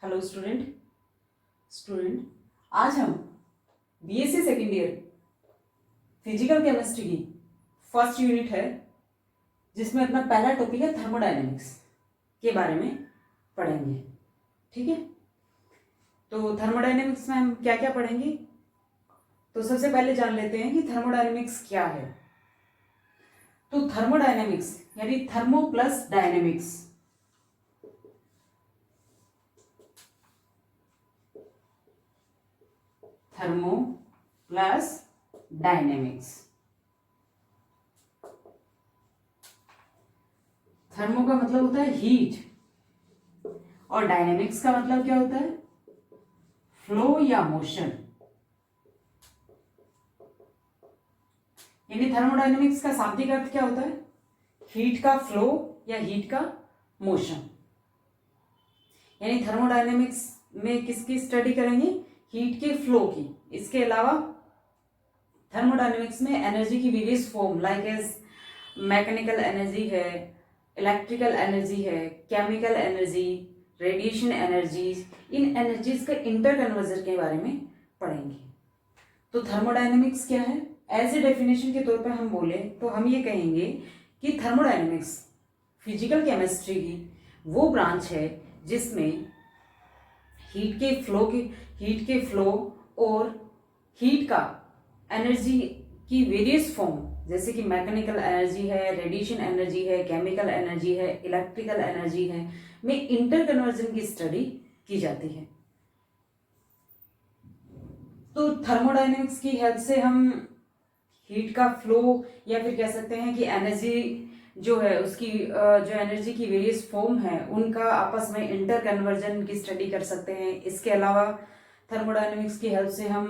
Hello student आज हम BSc second year physical chemistry की फर्स्ट यूनिट है जिसमें अपना पहला टॉपिक है थर्मोडायनेमिक्स के बारे में पढ़ेंगे। ठीक है, तो थर्मोडायनेमिक्स में हम क्या क्या पढ़ेंगे, तो सबसे पहले जान लेते हैं कि थर्मोडायनेमिक्स क्या है। तो थर्मोडायनेमिक्स यानी thermo plus dynamics, thermo plus dynamics. Thermo का मतलब होता है हीट और डायनेमिक्स का मतलब क्या होता है, फ्लो या मोशन। यानी थर्मोडायनेमिक्स का शाब्दिक अर्थ क्या होता है, हीट का फ्लो या हीट का मोशन। यानी थर्मोडायनेमिक्स में किसकी स्टडी करेंगे, हीट के फ्लो की। इसके अलावा थर्मोडायनेमिक्स में एनर्जी की various form like as mechanical energy है, इलेक्ट्रिकल एनर्जी है, केमिकल एनर्जी, रेडिएशन एनर्जीज, इन एनर्जीज का इंटर कन्वर्जन के बारे में पढ़ेंगे। तो थर्मोडायनेमिक्स क्या है, एज ए डेफिनेशन के तौर पर हम बोले तो हम ये कहेंगे कि थर्मोडायनेमिक्स फिजिकल केमिस्ट्री की वो ब्रांच है जिसमें हीट के फ्लो और हीट का एनर्जी की वेरियस फॉर्म जैसे कि मैकेनिकल एनर्जी है, रेडिएशन एनर्जी है, केमिकल एनर्जी है, इलेक्ट्रिकल एनर्जी है, में इंटर कन्वर्जन की स्टडी की जाती है। तो थर्मोडायनेमिक्स की हेल्प से हम हीट का फ्लो या फिर कह सकते हैं कि एनर्जी जो है उसकी जो एनर्जी की वेरियस फॉर्म है उनका आपस में इंटर कन्वर्जन की स्टडी कर सकते हैं। इसके अलावा थर्मोडायनेमिक्स की हेल्प से हम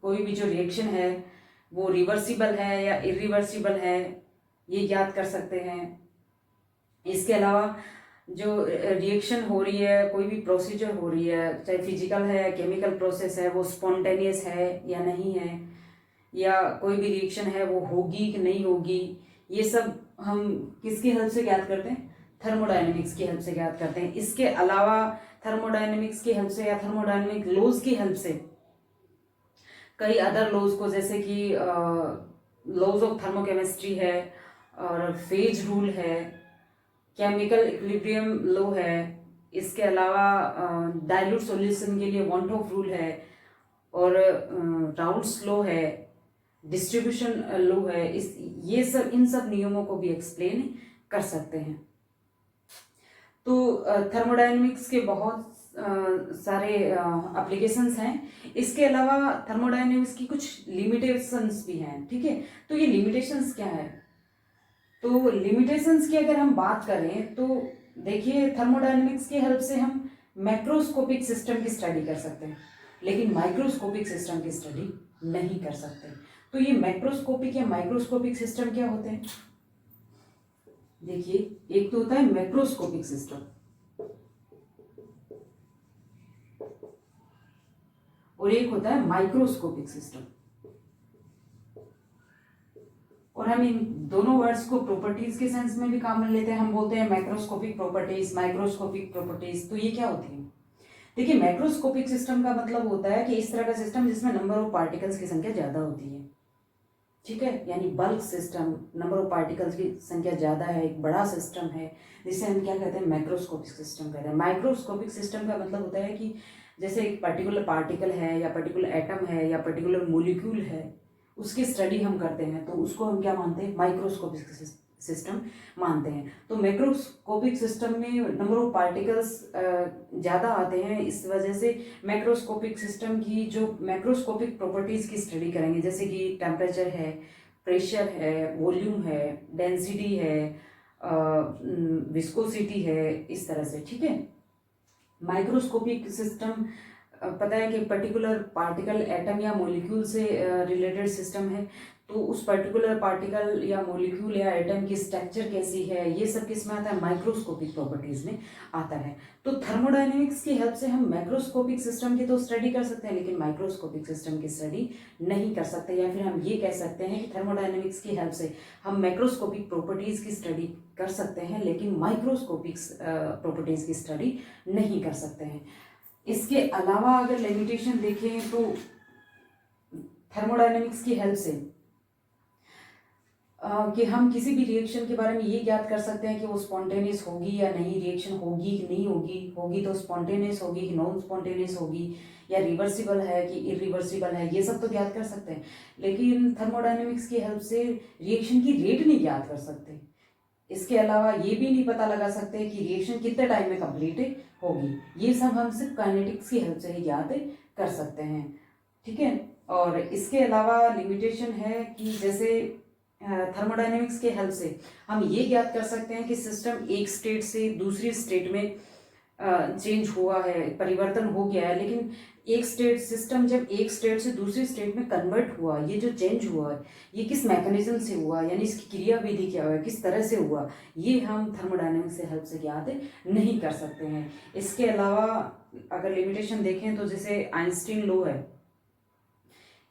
कोई भी जो रिएक्शन है वो रिवर्सिबल है या इरिवर्सिबल है ये ज्ञात कर सकते हैं। इसके अलावा जो रिएक्शन हो रही है, कोई भी प्रोसीजर हो रही है, चाहे फिजिकल है, केमिकल प्रोसेस है, वो स्पॉन्टेनियस है या नहीं है, या कोई भी रिएक्शन है वो होगी कि नहीं होगी, ये सब हम किसकी हेल्प से ज्ञात करते हैं, थर्मोडायनेमिक्स की हेल्प से ज्ञात करते हैं। इसके अलावा थर्मोडायनेमिक्स की हेल्प से या थर्मोडायनेमिक लॉज की हेल्प से कई अदर लॉज को, जैसे कि लॉज ऑफ थर्मोकेमिस्ट्री है और फेज रूल है, केमिकल इक्विलिब्रियम लॉ है, इसके अलावा डाइल्यूट सॉल्यूशन के लिए वॉन ऑफ रूल है, और राउल्ट्स लॉ है, डिस्ट्रीब्यूशन लॉ है, इन सब नियमों को भी एक्सप्लेन कर सकते हैं। तो थर्मोडायनेमिक्स के बहुत सारे एप्लीकेशंस हैं। इसके अलावा थर्मोडायनेमिक्स की कुछ लिमिटेशंस भी हैं। ठीक है, तो ये लिमिटेशंस क्या है, तो लिमिटेशंस की अगर हम बात करें तो देखिए थर्मोडायनेमिक्स की हेल्प से हम मैक्रोस्कोपिक सिस्टम की स्टडी कर सकते हैं लेकिन माइक्रोस्कोपिक सिस्टम की स्टडी नहीं कर सकते। तो ये मैक्रोस्कोपिक या माइक्रोस्कोपिक सिस्टम क्या होते हैं, देखिए एक तो होता है मैक्रोस्कोपिक सिस्टम और एक होता है माइक्रोस्कोपिक सिस्टम। और हम इन दोनों वर्ड्स को प्रॉपर्टीज के सेंस में भी काम में लेते हैं। हम बोलते हैं मैक्रोस्कोपिक प्रॉपर्टीज, माइक्रोस्कोपिक प्रॉपर्टीज। तो ये क्या होती है, देखिए मैक्रोस्कोपिक सिस्टम का मतलब होता है कि इस तरह का सिस्टम जिसमें नंबर ऑफ पार्टिकल्स की संख्या ज्यादा होती है। ठीक है, यानी bulk system, number of particles की संख्या ज्यादा है, एक बड़ा सिस्टम है, जिसे हम क्या कहते हैं, मैक्रोस्कोपिक सिस्टम कहते हैं। माइक्रोस्कोपिक सिस्टम का मतलब होता है कि जैसे एक पर्टिकुलर पार्टिकल है या पर्टिकुलर एटम है या पर्टिकुलर मोलिक्यूल है, उसकी स्टडी हम करते हैं तो उसको हम क्या मानते हैं, माइक्रोस्कोपिक सिस्टम मानते हैं। तो मैक्रोस्कोपिक सिस्टम में नंबर ऑफ पार्टिकल्स ज़्यादा आते हैं, इस वजह से मैक्रोस्कोपिक सिस्टम की जो मैक्रोस्कोपिक प्रॉपर्टीज़ की स्टडी करेंगे, जैसे कि टेम्परेचर है, प्रेशर है, वॉल्यूम है, डेंसिटी है, विस्कोसिटी है, इस तरह से। ठीक है, माइक्रोस्कोपिक सिस्टम पता है कि पर्टिकुलर पार्टिकल, एटम या मॉलिक्यूल से रिलेटेड सिस्टम है, तो उस पर्टिकुलर पार्टिकल या मॉलिक्यूल या एटम की स्ट्रक्चर कैसी है, ये सब किस में आता है, माइक्रोस्कोपिक प्रॉपर्टीज में आता है। तो थर्मोडायनेमिक्स की हेल्प से हम मैक्रोस्कोपिक सिस्टम की तो स्टडी कर सकते हैं लेकिन माइक्रोस्कोपिक सिस्टम की स्टडी नहीं कर सकते, या फिर हम ये कह सकते हैं कि थर्मोडायनेमिक्स की हेल्प से हम मैक्रोस्कोपिक प्रॉपर्टीज की स्टडी कर सकते हैं लेकिन माइक्रोस्कोपिक प्रॉपर्टीज की स्टडी नहीं कर सकते हैं। इसके अलावा अगर लिमिटेशन देखें तो थर्मोडायनेमिक्स की हेल्प से कि हम किसी भी रिएक्शन के बारे में ये ज्ञात कर सकते हैं कि वो स्पॉन्टेनियस होगी या नहीं, रिएक्शन होगी कि नहीं होगी, होगी तो स्पॉन्टेनियस होगी कि नॉन स्पॉन्टेनियस होगी, या रिवर्सिबल है कि इरिवर्सिबल है, ये सब तो ज्ञात कर सकते हैं। लेकिन थर्मोडायनेमिक्स की हेल्प से रिएक्शन की रेट नहीं ज्ञात कर सकते। इसके अलावा ये भी नहीं पता लगा सकते कि रिएक्शन कितने टाइम में कंप्लीट होगी। ये सब हम सिर्फ काइनेटिक्स की हेल्प से ही ज्ञात कर सकते हैं, ठीक है। और इसके अलावा लिमिटेशन है कि जैसे थर्मोडायनेमिक्स के हेल्प से हम ये ज्ञात कर सकते हैं कि सिस्टम एक स्टेट से दूसरी स्टेट में चेंज हुआ है, परिवर्तन हो गया है, लेकिन एक स्टेट सिस्टम जब एक स्टेट से दूसरी स्टेट में कन्वर्ट हुआ, ये जो चेंज हुआ है ये किस मैकेनिज्म से हुआ, यानी इसकी क्रियाविधि क्या हुआ, किस तरह से हुआ, ये हम थर्मोडायनेमिक्स से हेल्प से ज्ञात नहीं कर सकते हैं। इसके अलावा अगर लिमिटेशन देखें तो जैसे आइंस्टीन लॉ है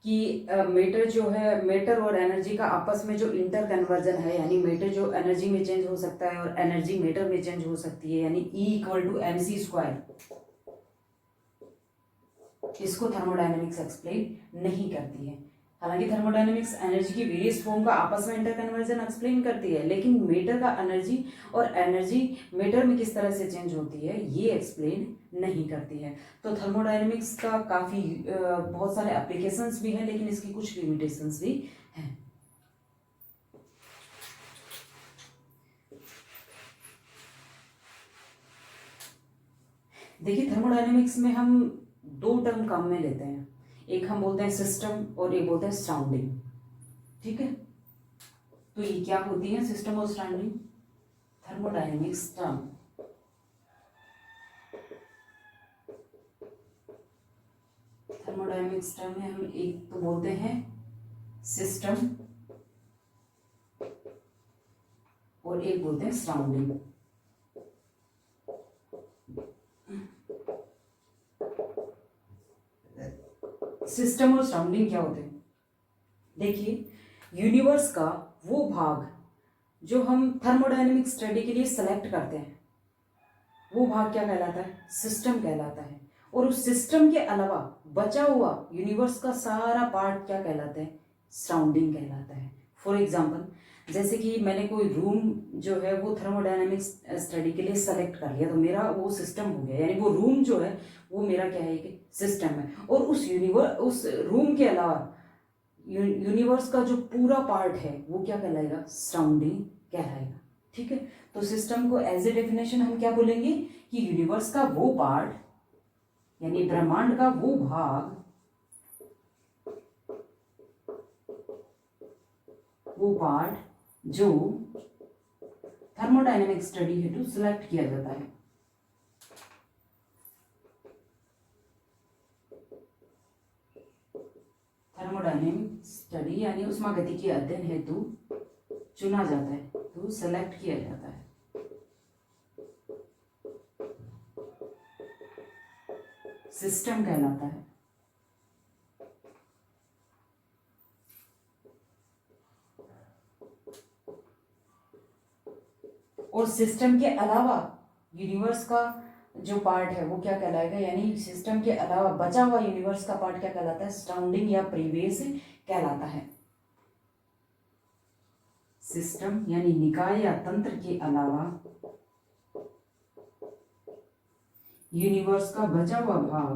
कि मैटर जो है, मैटर और एनर्जी का आपस में जो इंटर कन्वर्जन है, यानी मैटर जो एनर्जी में चेंज हो सकता है और एनर्जी मैटर में चेंज हो सकती है, यानी E=mc², इसको थर्मोडायनेमिक्स एक्सप्लेन नहीं करती है। हालांकि थर्मोडायनेमिक्स एनर्जी की वेरियस फॉर्म का आपस में इंटर कन्वर्जन एक्सप्लेन करती है, लेकिन मैटर का एनर्जी और एनर्जी मैटर में किस तरह से चेंज होती है ये एक्सप्लेन नहीं करती है। तो थर्मोडायनेमिक्स का काफ़ी बहुत सारे एप्लीकेशंस भी हैं, लेकिन इसकी कुछ लिमिटेशंस भी हैं। देखिए थर्मोडायनेमिक्स में हम दो टर्म काम में लेते हैं, एक हम बोलते हैं सिस्टम और एक बोलते हैं सराउंडिंग, ठीक है। तो ये क्या होती है सिस्टम और surrounding? Thermodynamics term thermodynamics term में हम एक तो बोलते हैं सिस्टम और एक बोलते हैं सराउंडिंग। सिस्टम और सराउंडिंग क्या होते हैं? देखिए यूनिवर्स का वो भाग जो हम थर्मोडायनेमिक स्टडी के लिए सेलेक्ट करते हैं, वो भाग क्या कहलाता है? सिस्टम कहलाता है। और उस सिस्टम के अलावा बचा हुआ यूनिवर्स का सारा पार्ट क्या कहलाता है? सराउंडिंग कहलाता है। फॉर एग्जाम्पल जैसे कि मैंने कोई रूम जो है वो थर्मोडायनेमिक्स स्टडी के लिए सेलेक्ट कर लिया, तो मेरा वो सिस्टम हो गया, यानी वो रूम जो है वो मेरा क्या है कि सिस्टम है। और उस रूम के अलावा यूनिवर्स का जो पूरा पार्ट है वो क्या कहलाएगा? सराउंडिंग कहलाएगा, ठीक है। तो सिस्टम को एज ए डेफिनेशन हम क्या बोलेंगे कि यूनिवर्स का वो पार्ट, यानी ब्रह्मांड का वो भाग, वो पार्ट जो थर्मोडायनेमिक स्टडी हेतु सिलेक्ट किया जाता है। थर्मोडायनेमिक स्टडी यानी उष्मागतिकीय अध्ययन हेतु चुना जाता है, तो सेलेक्ट किया जाता है। सिस्टम कहलाता है। और सिस्टम के अलावा यूनिवर्स का जो पार्ट है वो क्या कहलाएगा? यानी सिस्टम के अलावा बचा हुआ यूनिवर्स का पार्ट क्या कहलाता है? सराउंडिंग या परिवेश कहलाता है। सिस्टम यानी निकाय या तंत्र के अलावा यूनिवर्स का बचा हुआ भाग,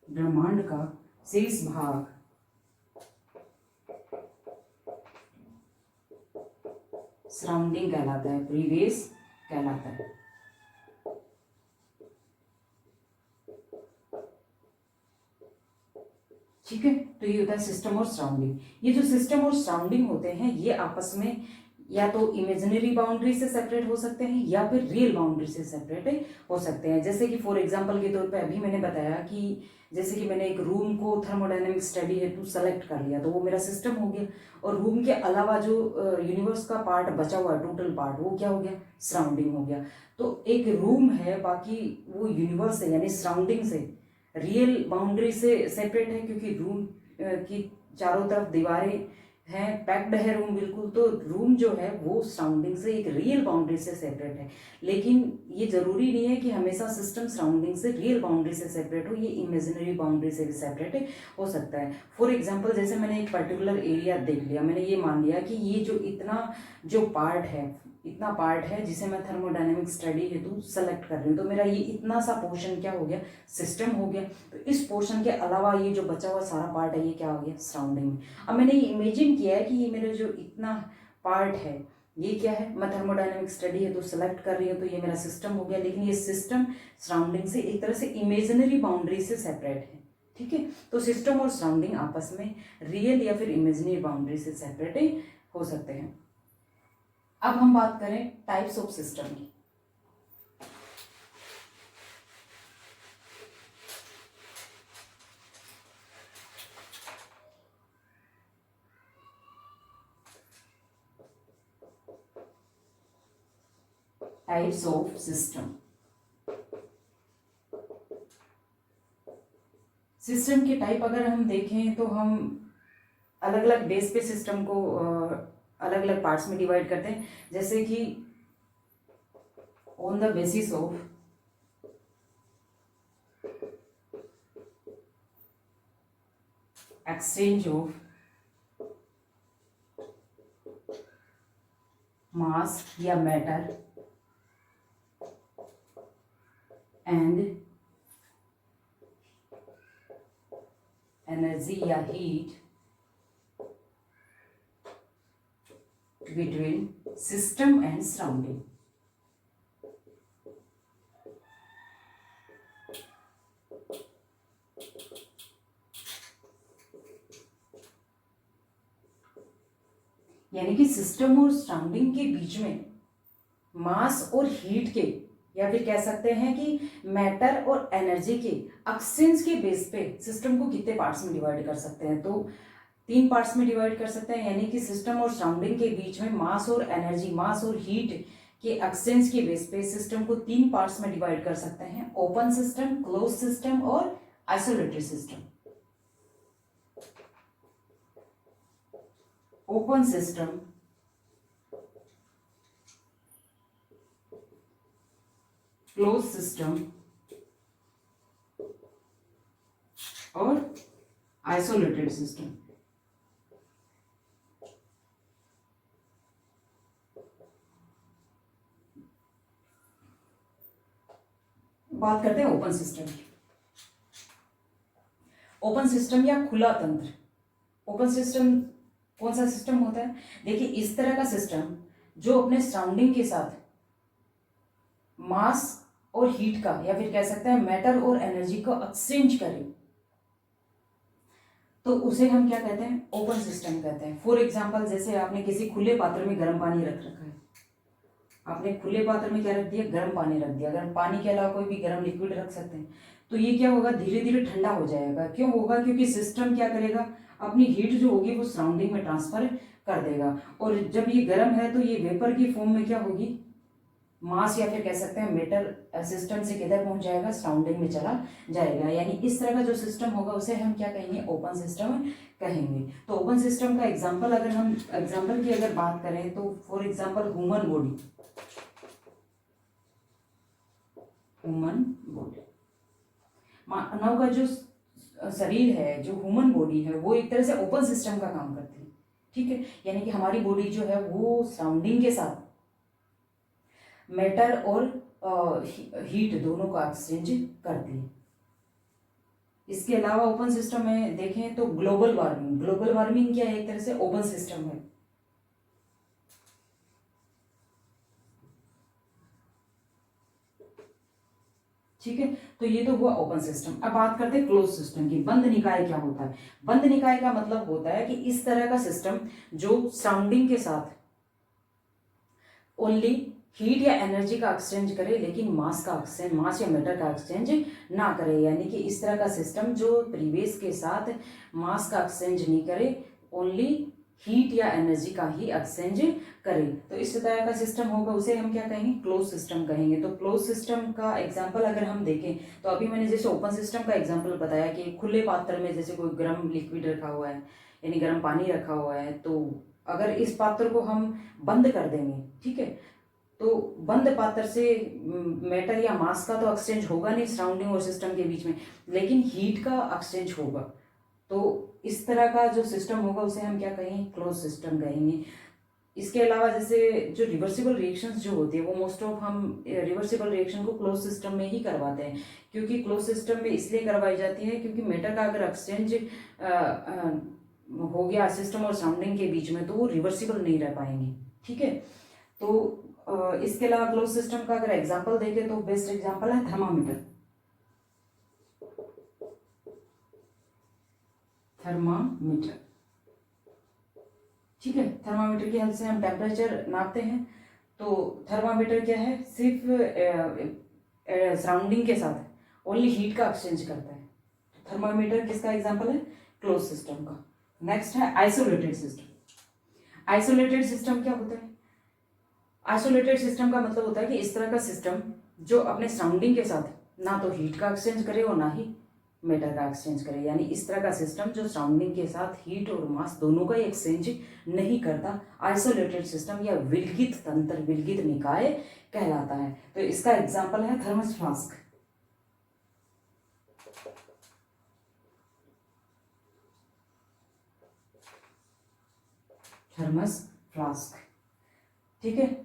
ब्रह्मांड का शेष भाग सराउंडिंग कहलाता है, परिवेश कहलाता है। ठीक है, तो ये होता है सिस्टम और सराउंडिंग। ये जो सिस्टम और सराउंडिंग होते हैं ये आपस में या तो इमेजिनरी बाउंड्री से सेपरेट हो सकते हैं या फिर रियल बाउंड्री से सेपरेट हो सकते हैं। जैसे कि फॉर एग्जांपल के तौर पे अभी मैंने बताया कि जैसे कि मैंने एक रूम को थर्मोडायनेमिक स्टडी हेतु सेलेक्ट कर लिया, तो वो मेरा सिस्टम हो गया। और रूम के अलावा जो यूनिवर्स का पार्ट बचा हुआ टोटल पार्ट, वो क्या हो गया? सराउंडिंग हो गया। तो एक रूम है, बाकी वो यूनिवर्स है, यानी सराउंडिंग से, रियल बाउंड्री से सेपरेट है, क्योंकि रूम की चारों तरफ दीवारें है, पैक्ड है रूम बिल्कुल, तो रूम जो है वो सराउंडिंग से एक रियल बाउंड्री से सेपरेट है। लेकिन ये ज़रूरी नहीं है कि हमेशा सिस्टम सराउंडिंग से रियल बाउंड्री से सेपरेट हो, ये इमेजिनरी बाउंड्री से भी सेपरेट हो सकता है। फॉर एग्जांपल, जैसे मैंने एक पर्टिकुलर एरिया देख लिया, मैंने ये मान लिया कि ये जो इतना पार्ट है जिसे मैं थर्मोडायनेमिक स्टडी हेतु सेलेक्ट कर रही हूँ, तो मेरा ये इतना सा पोर्शन क्या हो गया, सिस्टम हो गया। तो इस पोर्शन के अलावा ये जो बचा हुआ सारा पार्ट है, ये क्या हो गया, सराउंडिंग में। अब मैंने ये इमेजिन किया है कि ये मेरा जो इतना पार्ट है ये क्या है, मैं थर्मोडायनेमिक स्टडी है तो सेलेक्ट कर रही हूँ, तो ये मेरा सिस्टम हो गया। लेकिन ये सिस्टम सराउंडिंग से एक तरह से इमेजिनरी बाउंड्री से सेपरेट है, ठीक है। तो सिस्टम और सराउंडिंग आपस में रियल या फिर इमेजिनरी बाउंड्री से सेपरेट हो सकते हैं। अब हम बात करें टाइप्स ऑफ सिस्टम की। टाइप्स ऑफ सिस्टम, सिस्टम के टाइप अगर हम देखें तो हम अलग अलग बेस पे सिस्टम को अलग अलग पार्ट्स में डिवाइड करते हैं। जैसे कि on the basis of exchange of mass या मैटर एंड एनर्जी या heat between system and surrounding. यानी कि सिस्टम और सराउंडिंग के बीच में मास और हीट के, या फिर कह सकते हैं कि मैटर और एनर्जी के एक्सचेंज के बेस पे सिस्टम को कितने पार्ट्स में डिवाइड कर सकते हैं, तो 3 पार्ट्स में डिवाइड कर सकते हैं। यानी कि सिस्टम और सराउंडिंग के बीच में मास और एनर्जी, मास और हीट के एक्सचेंज के बेस पे सिस्टम को 3 पार्ट्स में डिवाइड कर सकते हैं, ओपन सिस्टम, क्लोज सिस्टम और isolated system. Open system, close system और आइसोलेटेड सिस्टम। बात करते हैं ओपन सिस्टम की। ओपन सिस्टम या खुला तंत्र, ओपन सिस्टम कौन सा सिस्टम होता है? देखिए, इस तरह का सिस्टम जो अपने सराउंडिंग के साथ मास और हीट का, या फिर कह सकते हैं मैटर और एनर्जी को एक्सचेंज करे, तो उसे हम क्या कहते हैं? ओपन सिस्टम कहते हैं। फॉर एग्जाम्पल, जैसे आपने किसी खुले पात्र में गर्म पानी रख रखा है, आपने खुले पात्र में क्या रख दिया? गर्म पानी रख दिया। गर्म पानी के अलावा कोई भी गर्म लिक्विड रख सकते हैं, तो ये क्या होगा? धीरे धीरे ठंडा हो जाएगा। क्यों होगा? क्योंकि सिस्टम क्या करेगा? अपनी हीट जो होगी वो सराउंडिंग में ट्रांसफर कर देगा, और जब ये गर्म है तो ये वेपर की फॉर्म में क्या होगी? मास, या फिर कह सकते हैं मेटर सिस्टम से किधर पहुंच जाएगा? सराउंडिंग में चला जाएगा। यानी इस तरह का जो सिस्टम होगा उसे हम क्या कहेंगे? ओपन सिस्टम कहेंगे। तो ओपन सिस्टम का एग्जांपल, अगर हम एग्जांपल की अगर बात करें तो फॉर एग्जांपल ह्यूमन बॉडी, मानव का जो शरीर है, जो ह्यूमन बॉडी है, वो एक तरह से ओपन सिस्टम का काम करती है, ठीक है। यानी कि हमारी बॉडी जो है वो सराउंडिंग के साथ मैटर और हीट दोनों का एक्सचेंज करती है। इसके अलावा ओपन सिस्टम में देखें तो ग्लोबल वार्मिंग, ग्लोबल वार्मिंग क्या है? एक तरह से ओपन सिस्टम है। ठीक है, तो ये तो हुआ ओपन सिस्टम। अब बात करते हैं क्लोज सिस्टम की। बंद निकाय क्या होता है? बंद निकाय का मतलब होता है कि इस तरह का सिस्टम जो सराउंडिंग के साथ ओनली हीट या एनर्जी का एक्सचेंज करे, लेकिन मास का एक्सचेंज, मास या मैटर का एक्सचेंज ना करे। यानी कि इस तरह का सिस्टम जो परिवेश के साथ मास का एक्सचेंज नहीं करे, ओनली हीट या एनर्जी का ही एक्सचेंज करे, तो इस तरह का सिस्टम होगा, उसे हम क्या कहेंगे? क्लोज सिस्टम कहेंगे। तो क्लोज सिस्टम का एग्जांपल अगर हम देखें तो अभी मैंने जैसे ओपन सिस्टम का एग्जांपल बताया कि खुले पात्र में जैसे कोई गर्म लिक्विड रखा हुआ है, यानी गर्म पानी रखा हुआ है, तो अगर इस पात्र को हम बंद कर देंगे, ठीक है, तो बंद पात्र से मेटल या मास का तो एक्सचेंज होगा नहीं सराउंडिंग और सिस्टम के बीच में, लेकिन हीट का एक्सचेंज होगा। तो इस तरह का जो सिस्टम होगा उसे हम क्या कहेंगे, क्लोज सिस्टम कहेंगे। इसके अलावा जैसे जो रिवर्सिबल रिएक्शंस जो होती है वो मोस्ट ऑफ हम रिवर्सिबल रिएक्शन को क्लोज सिस्टम में ही करवाते हैं, क्योंकि क्लोज सिस्टम में इसलिए करवाई जाती है क्योंकि मेटर का अगर एक्सचेंज हो गया सिस्टम और सराउंडिंग के बीच में तो वो रिवर्सिबल नहीं रह पाएंगे, ठीक है। तो इसके अलावा क्लोज सिस्टम का अगर एग्जांपल देखें तो बेस्ट एग्जांपल है थर्मामीटर। थर्मामीटर, ठीक है, थर्मामीटर की हेल्प से हम टेम्परेचर नापते हैं। तो थर्मामीटर क्या है, सिर्फ सराउंडिंग के साथ ओनली हीट का एक्सचेंज करता है। थर्मामीटर किसका एग्जांपल है, क्लोज सिस्टम का। नेक्स्ट है आइसोलेटेड सिस्टम। आइसोलेटेड सिस्टम क्या होता है, आइसोलेटेड सिस्टम का मतलब होता है कि इस तरह का सिस्टम जो अपने सराउंडिंग के साथ ना तो हीट का एक्सचेंज करे और ना ही मेटर का एक्सचेंज करे, यानी इस तरह का सिस्टम जो सराउंडिंग के साथ हीट और मास दोनों का एक्सचेंज नहीं करता, आइसोलेटेड सिस्टम या विलगित तंत्र, विलगित निकाय कहलाता है। तो इसका एग्जाम्पल है थर्मस फ्लास्क। थर्मस फ्लास्क, ठीक है।